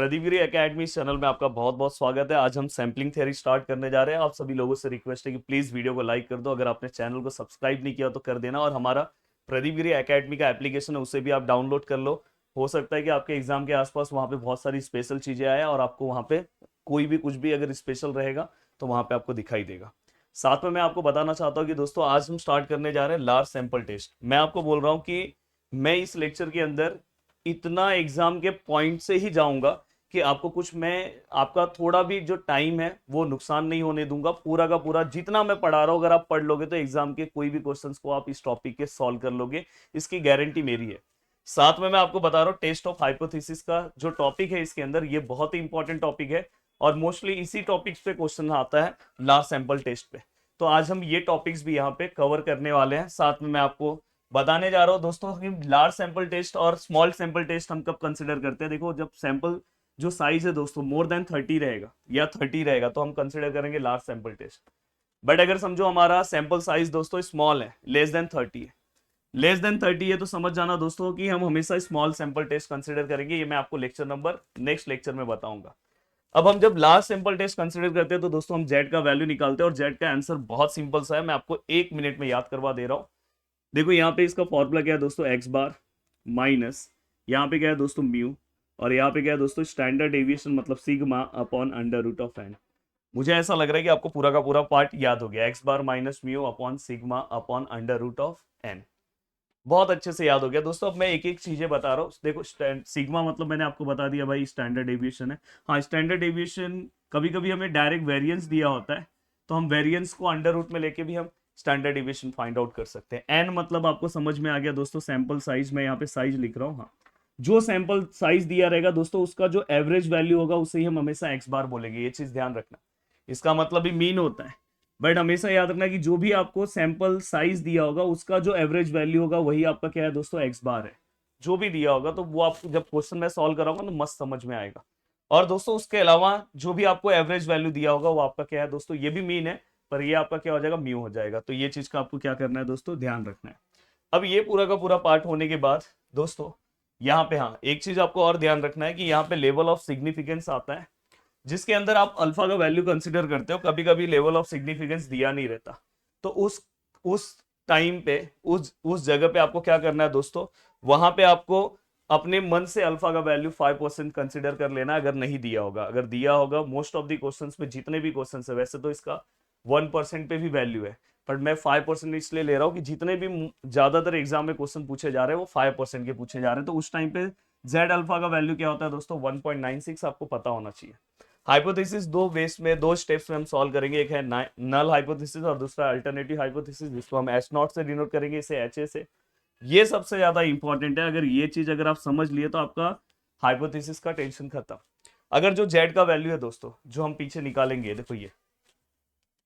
प्रदीप गिरी academy channel में आपका बहुत बहुत स्वागत है। आज हम सैम्पलिंग थ्योरी स्टार्ट करने जा रहे हैं। आप सभी लोगों से रिक्वेस्ट है कि प्लीज वीडियो को लाइक कर दो। अगर आपने चैनल को सब्सक्राइब नहीं किया तो कर देना, और हमारा प्रदीप गिरी एकेडमी का एप्लीकेशन है उसे भी आप डाउनलोड कर लो। हो सकता है कि आपके एग्जाम के आसपास वहाँ पे बहुत सारी स्पेशल चीजें आए और आपको वहाँ पे कोई भी कुछ भी अगर स्पेशल रहेगा तो वहाँ पे आपको दिखाई देगा। साथ में मैं आपको बताना चाहता हूँ कि दोस्तों आज हम स्टार्ट करने जा रहे हैं लार्ज सैंपल टेस्ट। मैं आपको बोल रहा हूँ कि मैं इस लेक्चर के अंदर इतना एग्जाम के पॉइंट से ही जाऊंगा कि आपको कुछ मैं आपका थोड़ा भी जो टाइम है वो नुकसान नहीं होने दूंगा। पूरा का पूरा जितना मैं पढ़ा रहा हूं अगर आप पढ़ लोगे तो एग्जाम के कोई भी क्वेश्चंस को आप इस टॉपिक के सॉल्व कर लोगे, इसकी गारंटी मेरी है। साथ में मैं आपको बता रहा हूँ टेस्ट ऑफ हाइपोथेसिस का जो टॉपिक है इसके अंदर, ये बहुत ही इंपॉर्टेंट टॉपिक है और मोस्टली इसी टॉपिक पे क्वेश्चन आता है लास्ट सैंपल टेस्ट पे। तो आज हम ये टॉपिक्स भी यहाँ पे कवर करने वाले हैं। साथ में मैं आपको बताने जा रहा हूँ दोस्तों कि लार्ज सैंपल टेस्ट और स्मॉल सैंपल टेस्ट हम कब कंसिडर करते हैं। देखो, जब सैंपल जो साइज है दोस्तों मोर देन 30 रहेगा या 30 रहेगा तो हम कंसिडर करेंगे लार्ज सैंपल टेस्ट। बट अगर समझो हमारा सैंपल साइज दोस्तों स्मॉल है, लेस देन 30 है, लेस देन 30 है, तो समझ जाना दोस्तों कि हम हमेशा स्मॉल सैंपल टेस्ट कंसिडर करेंगे। ये मैं आपको लेक्चर नंबर नेक्स्ट लेक्चर में बताऊंगा। अब हम जब लास्ट सैंपल टेस्ट कंसिडर करते हैं तो दोस्तों हम जेड का वैल्यू निकालते हैं और जेड का आंसर बहुत सिंपल सा है, मैं आपको 1 मिनट में याद करवा दे रहा हूं। देखो यहाँ पे इसका फॉर्मूला क्या है दोस्तों, एक्स बार माइनस यहाँ पे क्या है दोस्तों म्यू, और यहाँ पे क्या है दोस्तों स्टैंडर्ड डेविएशन मतलब sigma upon under root of n. मुझे ऐसा लग रहा है कि आपको पूरा का पूरा पार्ट याद हो गया, x bar minus mu upon sigma upon under root of n. बहुत अच्छे से याद हो गया दोस्तों। अब मैं एक एक चीजें बता रहा हूँ। देखो सिग्मा मतलब मैंने आपको बता दिया भाई स्टैंडर्ड डेविएशन है। हाँ, स्टैंडर्ड डेविएशन कभी कभी हमें डायरेक्ट वेरिएंस दिया होता है तो हम वेरिएंस को अंडर रूट में लेके भी हम स्टैंडर्ड डेविएशन फाइंड आउट कर सकते हैं। एन मतलब आपको समझ में आ गया दोस्तों, सैंपल साइज। मैं यहाँ पे साइज लिख रहा हूँ। हाँ, जो सैंपल साइज दिया रहेगा दोस्तों उसका जो एवरेज वैल्यू होगा उसे ही हम हमेशा एक्स बार बोलेंगे, ये चीज ध्यान रखना। इसका मतलब भी मीन होता है, बट हमेशा याद रखना कि जो भी आपको सैंपल साइज दिया होगा उसका जो एवरेज वैल्यू होगा वही आपका क्या है दोस्तों, एक्स बार है। जो भी दिया होगा तो वो आपको जब क्वेश्चन में सॉल्व कराऊंगा तो मस्त समझ में आएगा। और दोस्तों उसके अलावा जो भी आपको एवरेज वैल्यू दिया होगा वो आपका क्या है दोस्तों, ये भी मीन है पर ये आपका क्या हो जाएगा, म्यू हो जाएगा। तो ये चीज का आपको क्या करना है दोस्तों, ध्यान रखना है। अब ये पूरा का पूरा पार्ट होने के बाद दोस्तों यहाँ पे हाँ एक चीज आपको और ध्यान रखना है कि यहाँ पे लेवल ऑफ सिग्निफिकेंस आता है जिसके अंदर आप अल्फा का वैल्यू कंसिडर करते हो। कभी कभी लेवल ऑफ सिग्निफिकेंस दिया नहीं रहता तो उस टाइम पे उस जगह पे आपको क्या करना है दोस्तों, वहां पे आपको अपने मन से अल्फा का वैल्यू 5% कंसिडर कर लेना अगर नहीं दिया होगा। अगर दिया होगा मोस्ट ऑफ द क्वेश्चंस में, जितने भी क्वेश्चंस है, वैसे तो इसका 1% पे भी वैल्यू है बट मैं 5% इसलिए ले रहा हूँ कि जितने भी ज्यादातर एग्जाम में क्वेश्चन पूछे जा रहे हैं वो 5% के पूछे जा रहे हैं। तो उस टाइम पे जेड अल्फा का वैल्यू क्या होता है दोस्तों, 1.96 आपको पता होना चाहिए। हाइपोथेसिस दो बेस में, दो स्टेप्स में हम सॉल्व करेंगे। एक है नल हाइपोथेसिस और दूसरा अल्टरनेटिव हाइपोथेसिस जिसको हम एच नॉट से डिनोट करेंगे, इसे एच ए से। ये सबसे ज्यादा इंपॉर्टेंट है। अगर ये चीज अगर आप समझ लिए तो आपका हाइपोथेसिस का टेंशन खत्म। अगर जो जेड का वैल्यू है दोस्तों जो हम पीछे निकालेंगे, देखो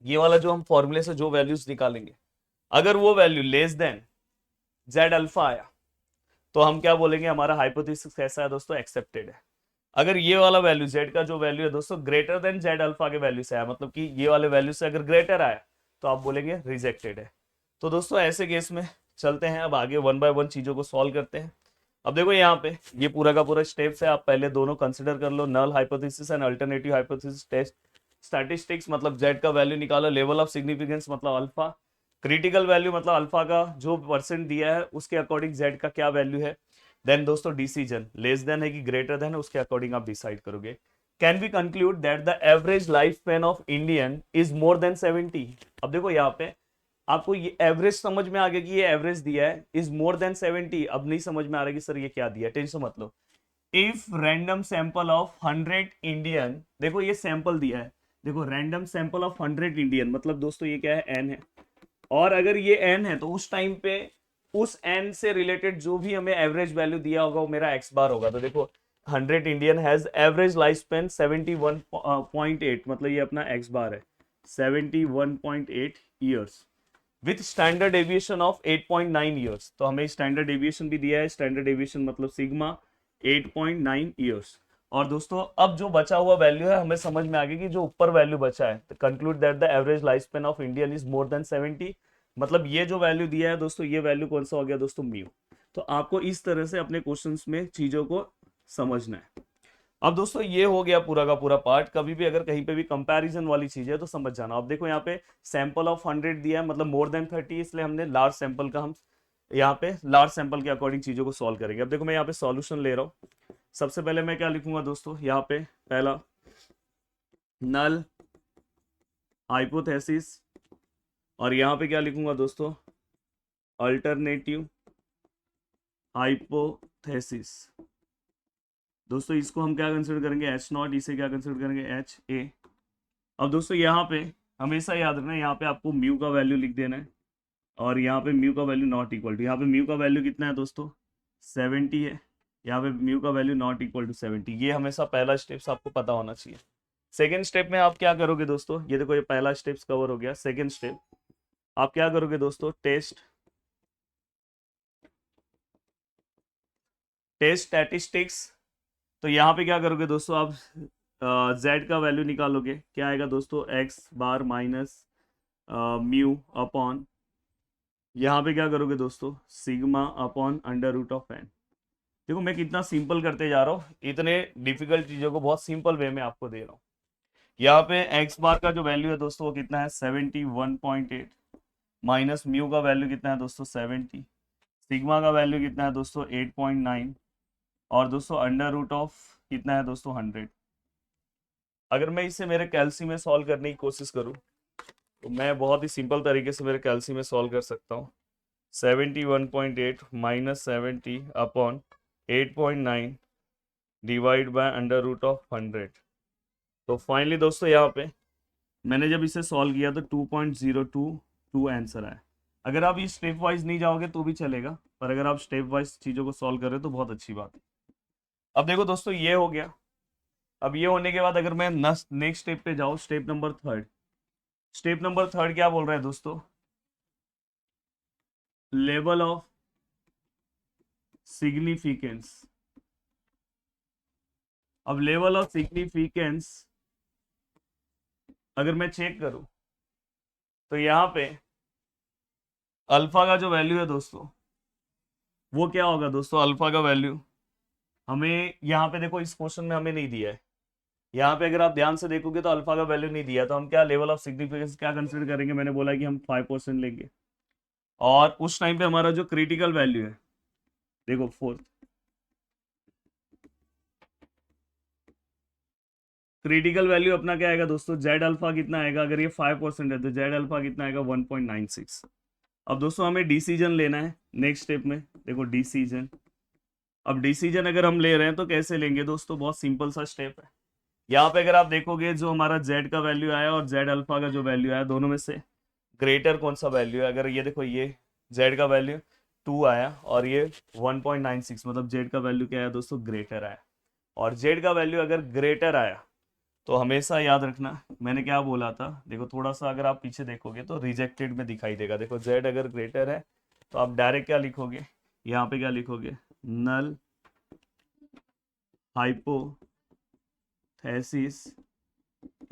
ये वाला जो हम फॉर्मूले से जो वैल्यूज निकालेंगे, अगर वो value less than Z alpha आया तो हम क्या बोलेंगे, हमारा हाइपोथेसिस कैसा है दोस्तों, एक्सेप्टेड है। अगर ये वाला वैल्यू जेड का जो वैल्यू है दोस्तों ग्रेटर देन जेड अल्फा के वैल्यू से आया, मतलब कि ये वाले वैल्यू से अगर ग्रेटर आया तो आप बोलेंगे रिजेक्टेड है। तो दोस्तों ऐसे केस में चलते हैं अब आगे, वन बाय वन चीजों को सॉल्व करते हैं। अब देखो यहाँ पे ये पूरा का पूरा स्टेप्स है, आप पहले दोनों कंसिडर कर लो, null hypothesis and alternative hypothesis test. Statistics मतलब जेड का वैल्यू निकालो, लेवल ऑफ सिग्निफिकेंस मतलब अल्फा, क्रिटिकल वैल्यू मतलब अल्फा का जो परसेंट दिया है उसके अकॉर्डिंग जेड का क्या वैल्यू है। देन दोस्तों डिसीजन, लेस देन है कि ग्रेटर देन है, उसके अकॉर्डिंग आप डिसाइड करोगे। Can we conclude that the average life span of Indian is more than 70। अब देखो यहाँ पे आपको ये एवरेज समझ में आ गया कि ये एवरेज दिया है इज मोर देन 70। अब नहीं समझ में आ रहा कि सर ये क्या दिया, टेंशन मत लो। If random sample of 100 Indian, देखो ये सैंपल दिया है, देखो रैंडम सैंपल ऑफ 100 इंडियन मतलब दोस्तों ये क्या है, एन है। और अगर ये एन है तो उस टाइम पे उस एन से रिलेटेड जो भी हमें एवरेज वैल्यू दिया होगा वो मेरा एक्स बार होगा। तो देखो 100 Indian has average life span 71.8, मतलब ये अपना एक्स बार है 71.8 years with standard aviation of 8.9 years. तो हमें स्टैंडर्ड एविएशन भी दिया है, स्टैंडर्ड एविएशन मतलब सिग्मा 8.9 ईयर्स। और दोस्तों अब जो बचा हुआ वैल्यू है हमें समझ में आ गया कि जो ऊपर वैल्यू बचा है, conclude that the average life span of Indian is more than 70, मतलब ये जो वैल्यू दिया है दोस्तों ये वैल्यू कौन सा हो गया दोस्तों, म्यू। तो आपको इस तरह से अपने क्वेश्चंस में चीजों को समझना है। अब दोस्तों ये हो गया पूरा का पूरा पार्ट। कभी भी अगर कहीं पे भी कंपैरिजन वाली चीज है तो समझ जाना। अब देखो यहाँ पे सैंपल ऑफ 100 दिया है, मतलब मोर देन 30, इसलिए हमने लार्ज सैंपल का, हम यहाँ पे लार्ज सैंपल के अकॉर्डिंग चीजों को सॉल्व करेंगे। अब देखो मैं यहाँ पे सॉल्यूशन ले रहा हूँ। सबसे पहले मैं क्या लिखूंगा दोस्तों, यहाँ पे पहला नल हाइपोथेसिस, और यहाँ पे क्या लिखूंगा दोस्तों, अल्टरनेटिव हाइपोथेसिस। दोस्तों इसको हम क्या कंसिडर करेंगे, एच नॉट, इसे क्या कंसिडर करेंगे, एच ए। अब दोस्तों यहाँ पे हमेशा याद रखना, यहाँ पे आपको म्यू का वैल्यू लिख देना है, और यहाँ पे म्यू का वैल्यू नॉट इक्वल टू, यहाँ पे म्यू का वैल्यू कितना है दोस्तों, 70 है। यहाँ पे म्यू का वैल्यू नॉट इक्वल टू 70। ये हमेशा पहला स्टेप्स आपको पता होना चाहिए। सेकेंड स्टेप में आप क्या करोगे दोस्तों, ये देखो ये पहला स्टेप्स कवर हो गया। सेकेंड स्टेप आप क्या करोगे दोस्तों, टेस्ट स्टैटिस्टिक्स। तो यहाँ पे क्या करोगे दोस्तों, आप z का वैल्यू निकालोगे, क्या आएगा दोस्तों, x bar minus mu upon, यहाँ पे क्या करोगे दोस्तों, sigma upon under root of n. देखो मैं कितना सिंपल करते जा रहा हूँ, इतने डिफिकल्ट चीजों को बहुत सिंपल वे में आपको दे रहा हूँ। यहाँ पे एक्स बार का जो वैल्यू है दोस्तों वो कितना है, 71.8, माइनस म्यू का वैल्यू कितना है दोस्तों, 70, सिग्मा का वैल्यू कितना है दोस्तों, 8.9, और दोस्तों अंडर रूट ऑफ कितना है दोस्तों, 100। अगर मैं इसे मेरे कैलसी में सॉल्व करने की कोशिश करूं तो मैं बहुत ही सिंपल तरीके से मेरे कैलसी में सॉल्व कर सकता हूं। 71.8 minus 70 upon 8.9 divide by under root of 100। तो फाइनली दोस्तों यहाँ पे मैंने जब इसे सॉल्व किया तो 2.022 आंसर आया। अगर आप ये स्टेप वाइज नहीं जाओगे तो भी चलेगा, पर अगर आप स्टेप वाइज चीज़ों को सॉल्व कर रहे हो तो बहुत अच्छी बात है। अब देखो दोस्तों ये हो गया। अब ये होने के बाद अगर मैं नेक्स्ट स्टेप पे जाऊँ, step number third. Step number third क्या बोल रहा है दोस्तों, लेवल ऑफ सिग्निफिकेंस। अब लेवल ऑफ सिग्निफिकेंस अगर मैं चेक करूं तो यहाँ पे अल्फा का जो वैल्यू है दोस्तों वो क्या होगा दोस्तों, अल्फा का वैल्यू हमें यहाँ पे देखो इस क्वेश्चन में हमें नहीं दिया है। यहाँ पे अगर आप ध्यान से देखोगे तो अल्फा का वैल्यू नहीं दिया, तो हम क्या लेवल ऑफ सिग्निफिकेंस क्या कंसिडर करेंगे, मैंने बोला कि हम 5% लेंगे। और उस टाइम पे हमारा जो क्रिटिकल वैल्यू है, देखो फोर्थ क्रिटिकल वैल्यू अपना क्या आएगा दोस्तों, जेड अल्फा कितना आएगा, अगर ये 5% है तो जेड अल्फा कितना आएगा, 1.96। अब दोस्तों हमें डिसीजन लेना है नेक्स्ट स्टेप में। देखो डिसीजन, अब डिसीजन अगर हम ले रहे हैं तो कैसे लेंगे दोस्तों, बहुत सिंपल सा स्टेप है। यहाँ पे अगर आप देखोगे जो हमारा जेड का वैल्यू आया और जेड अल्फा का जो वैल्यू आया, दोनों में से ग्रेटर कौन सा वैल्यू है। अगर ये देखो ये जेड का वैल्यू 2 आया और ये 1.96, मतलब जेड का वैल्यू क्या आया दोस्तों, ग्रेटर आया। और जेड का वैल्यू अगर ग्रेटर आया तो हमेशा याद रखना मैंने क्या बोला था। देखो थोड़ा सा अगर आप पीछे देखोगे तो रिजेक्टेड में दिखाई देगा। देखो जेड अगर ग्रेटर है तो आप डायरेक्ट क्या लिखोगे, यहाँ पे क्या लिखोगे, नल हाइपोथेसिस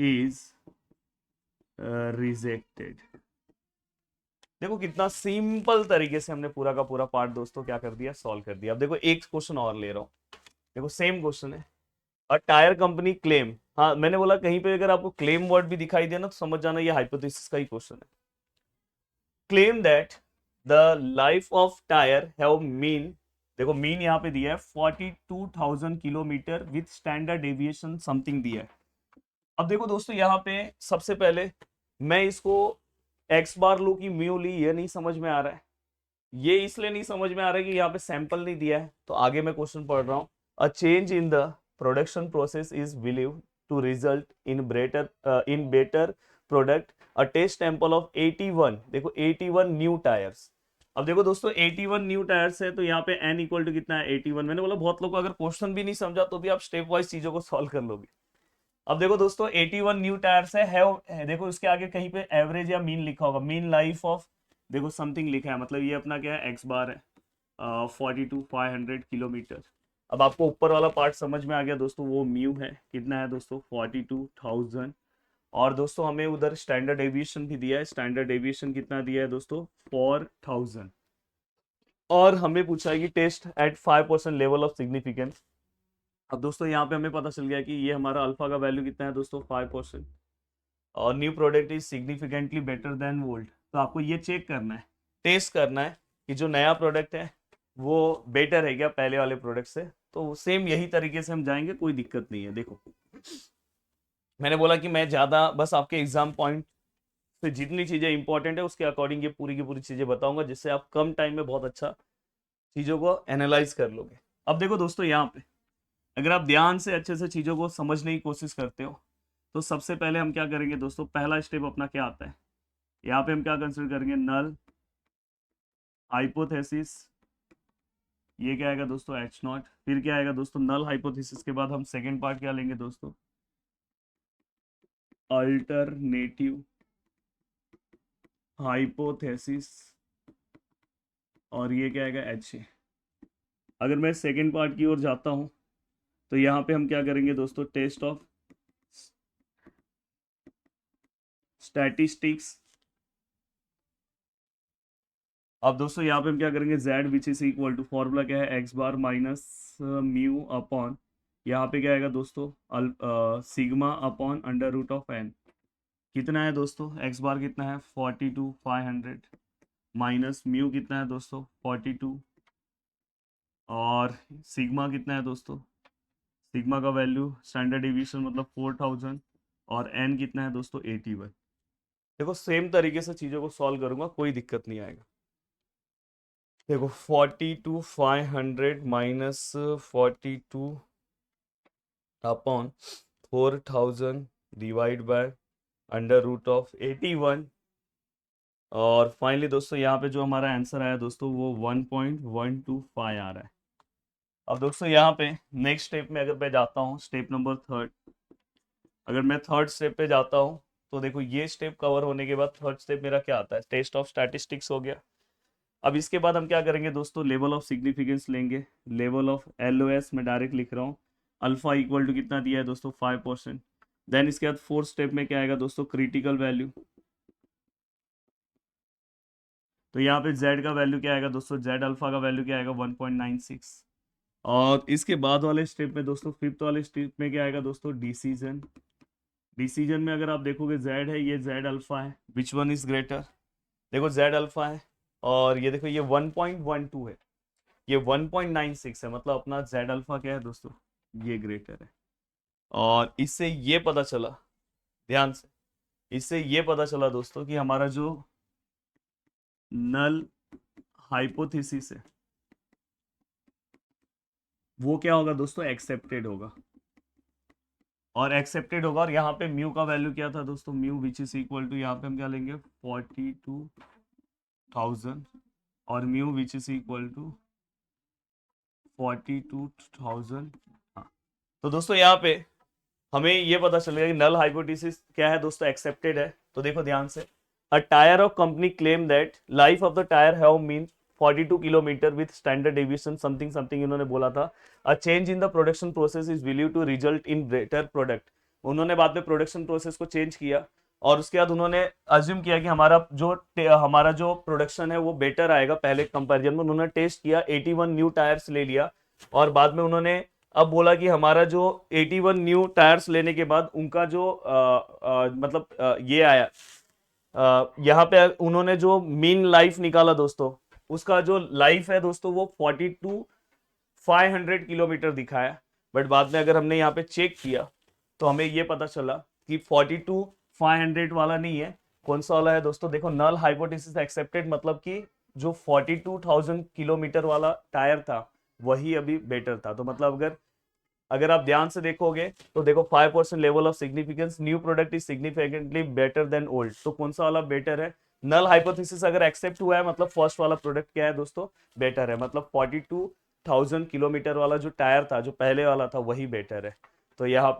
इज रिजेक्टेड। देखो कितना सिंपल तरीके से हमने पूरा का पूरा पार्ट दोस्तों क्या कर दिया, सॉल्व कर दिया। अब देखो एक क्वेश्चन और ले रहा हूँ, देखो सेम क्वेश्चन है। अ टायर कंपनी क्लेम, हाँ मैंने बोला कहीं पे अगर आपको क्लेम वर्ड भी दिखाई दे ना तो समझ जाना ये हाइपोथेसिस का ही क्वेश्चन है। Claim that the life of tyre have mean, देखो मीन यहाँ पे दिया है 42,000 kilometre with standard aviation something दिया है। अब देखो दोस्तों यहाँ पे सबसे पहले मैं इसको एक्स बार लू की म्यू ली, ये नहीं समझ में आ रहा है। ये इसलिए नहीं समझ में आ रहा है कि यहाँ पे सैंपल नहीं दिया है। तो आगे मैं क्वेश्चन पढ़ रहा हूँ। A change in the production process is believe to result in better product. A test sample of 81, देखो 81 न्यू टायर्स। अब देखो दोस्तों 81 न्यू टायर्स है तो यहाँ पे n इक्वल टू कितना है, 81। मैंने बोला बहुत लोग अगर क्वेश्चन भी नहीं समझा तो भी आप स्टेप वाइज चीजों को सॉल्व कर लोगे। अब देखो दोस्तों 81 न्यू टायर्स है, देखो इसके आगे कहीं पे एवरेज या मीन लिखा होगा, मीन लाइफ ऑफ देखो समथिंग लिखा है, मतलब ये अपना क्या है, एक्स बार है 42,500 किलोमीटर। अब आपको ऊपर वाला पार्ट समझ में आ गया दोस्तों, वो म्यू है, कितना है दोस्तों 42,000। और दोस्तों हमें उधर स्टैंडर्ड एविएशन भी दिया है, स्टैंडर्ड एविएशन कितना दिया है दोस्तों 4,000। और हमें पूछा है कि test at 5% level of significance. अब दोस्तों यहाँ पे हमें पता चल गया कि ये हमारा अल्फा का वैल्यू कितना है दोस्तों 5%, और new product is significantly better than old. तो आपको ये चेक करना है, टेस्ट करना है कि जो नया प्रोडक्ट है वो बेटर है क्या पहले वाले प्रोडक्ट से। तो सेम यही तरीके से हम जाएंगे, कोई दिक्कत नहीं है। देखो मैंने बोला कि मैं ज़्यादा बस आपके एग्जाम पॉइंट से जितनी चीज़ें इंपॉर्टेंट है उसके अकॉर्डिंग ये पूरी की पूरी चीज़ें बताऊंगा, जिससे आप कम टाइम में बहुत अच्छा चीज़ों को एनालाइज कर लोगे। अब देखो दोस्तों यहाँ पे अगर आप ध्यान से अच्छे से चीज़ों को समझने की कोशिश करते हो तो सबसे पहले हम क्या करेंगे दोस्तों, पहला स्टेप अपना क्या आता है, यहाँ पे हम क्या कंसिडर करेंगे, नल हाइपोथेसिस। ये क्या आएगा दोस्तों, एच नॉट। फिर क्या आएगा दोस्तों, नल हाइपोथेसिस के बाद हम सेकेंड पार्ट क्या लेंगे दोस्तों, अल्टरनेटिव हाइपोथेसिस, और ये क्या आएगा, एच ए। अगर मैं सेकेंड पार्ट की ओर जाता हूं तो यहाँ पे हम क्या करेंगे दोस्तों, टेस्ट ऑफ स्टैटिस्टिक्स। अब दोस्तों यहाँ पे हम क्या करेंगे, z which is equal to, formula क्या है, x bar minus mu upon, यहाँ पे क्या आएगा दोस्तों, sigma upon under root of n। कितना है दोस्तों, x बार कितना है 42,500, माइनस म्यू कितना है दोस्तों 42, और सिग्मा कितना है दोस्तों, सिग्मा का वैल्यू स्टैंडर्ड डिवीजन मतलब 4000, और n कितना है दोस्तों 81। देखो सेम तरीके से चीज़ों को सॉल्व करूंगा, कोई दिक्कत नहीं आएगा। देखो 42,500 minus 42 upon 4000 divide by under root of 81, और फाइनली दोस्तों यहाँ पे जो हमारा आंसर आया दोस्तों वो 1.125 आ रहा है। अब दोस्तों यहाँ पे नेक्स्ट स्टेप में अगर मैं जाता हूँ, स्टेप नंबर थर्ड, अगर मैं थर्ड स्टेप पे जाता हूँ तो देखो ये स्टेप कवर होने के बाद थर्ड स्टेप मेरा क्या आता है, टेस्ट ऑफ स्टैटिस्टिक्स हो गया। अब इसके बाद हम क्या करेंगे दोस्तों, लेवल ऑफ सिग्निफिकेंस लेंगे। लेवल ऑफ LOS मैं डायरेक्ट लिख रहा हूँ, अल्फा इक्वल टू कितना दिया है दोस्तों 5%। देन इसके बाद फोर्थ स्टेप में क्या आएगा दोस्तों, क्रिटिकल वैल्यू। तो यहाँ पे z का वैल्यू क्या आएगा दोस्तों, z अल्फा का वैल्यू क्या आएगा 1.96। और इसके बाद वाले स्टेप में दोस्तों, फिफ्थ वाले स्टेप में क्या आएगा दोस्तों, डिसीजन। डिसीजन में अगर आप देखोगे z है, ये z अल्फा है, विच वन इज ग्रेटर। देखो z अल्फा है, और ये देखो ये 1.12 है, ये 1.96 है, मतलब अपना z अल्फा क्या है दोस्तों, ये ग्रेटर है। और इससे ये पता चला, ध्यान से, इससे ये पता चला दोस्तों कि हमारा जो नल हाइपोथेसिस है वो क्या होगा दोस्तों, एक्सेप्टेड होगा। और एक्सेप्टेड होगा, और यहाँ पे म्यू का वैल्यू क्या था दोस्तों, mu which is equal to, यहाँ पे हम क्या लेंगे 42,000, और mu which is equal to 42,000। हाँ, तो दोस्तों यहाँ पे हमें ये पता चलेगा कि नल हाइपोथेसिस क्या है दोस्तों, एक्सेप्टेड है। तो देखो ध्यान से, a tyre of company claim that life of the tyre have mean 42 kilometre with standard deviation something something इन्होंने बोला था। A change in the production process is believe to result in better product. उन्होंने बाद में production process को change किया, और उसके बाद उन्होंने अज्यूम किया कि हमारा जो प्रोडक्शन है वो बेटर आएगा पहले कंपैरिजन में। उन्होंने टेस्ट किया, 81 न्यू टायर्स ले लिया, और बाद में उन्होंने अब बोला कि हमारा जो 81 न्यू टायर्स लेने के बाद उनका जो ये आया, यहाँ पे उन्होंने जो मीन लाइफ निकाला दोस्तों, उसका जो लाइफ है दोस्तों वो 42,500 किलोमीटर दिखाया। बट बाद में अगर हमने यहाँ पे चेक किया तो हमें ये पता चला कि 42,500 वाला नहीं है, कौन सा वाला है दोस्तों, देखो नल हाइपोथेसिस एक्सेप्टेड, मतलब कि जो 42,000 किलोमीटर वाला टायर था वही अभी बेटर था। तो मतलब अगर अगर आप ध्यान से देखोगे तो देखो 5% level of significance, new product is significantly better than old. तो कौन सा वाला बेटर है, नल हाइपोथेसिस अगर एक्सेप्ट हुआ है मतलब फर्स्ट वाला प्रोडक्ट क्या है दोस्तों, बेटर है। मतलब 42,000 किलोमीटर वाला जो टायर था जो पहले वाला था वही बेटर है। तो यहाँ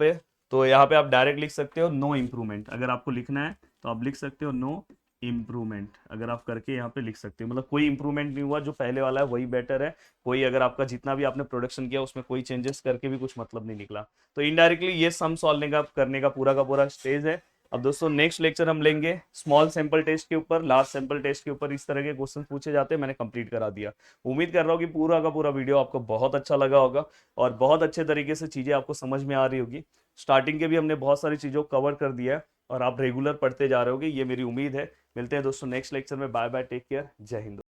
पे आप डायरेक्ट लिख सकते हो नो इम्प्रूवमेंट। अगर आपको लिखना है तो आप लिख सकते हो नो इम्प्रूवमेंट, अगर आप करके यहाँ पे लिख सकते हो, मतलब कोई इंप्रूवमेंट नहीं हुआ, जो पहले वाला है वही बेटर है। कोई अगर आपका जितना भी आपने प्रोडक्शन किया उसमें कोई चेंजेस करके भी कुछ मतलब नहीं निकला। तो इनडायरेक्टली ये सम सॉल्व करने का पूरा स्टेज है। अब दोस्तों नेक्स्ट लेक्चर हम लेंगे स्मॉल सैंपल टेस्ट के ऊपर, लार्ज सैंपल टेस्ट के ऊपर इस तरह के क्वेश्चन पूछे जाते हैं, मैंने कंप्लीट करा दिया। उम्मीद कर रहा हूँ कि पूरा का पूरा वीडियो आपको बहुत अच्छा लगा होगा और बहुत अच्छे तरीके से चीजें आपको समझ में आ रही होगी। स्टार्टिंग के भी हमने बहुत सारी चीजों को कवर कर दिया है और आप रेगुलर पढ़ते जा रहे होगे, ये मेरी उम्मीद है। मिलते हैं दोस्तों नेक्स्ट लेक्चर में। बाय बाय, टेक केयर, जय हिंद।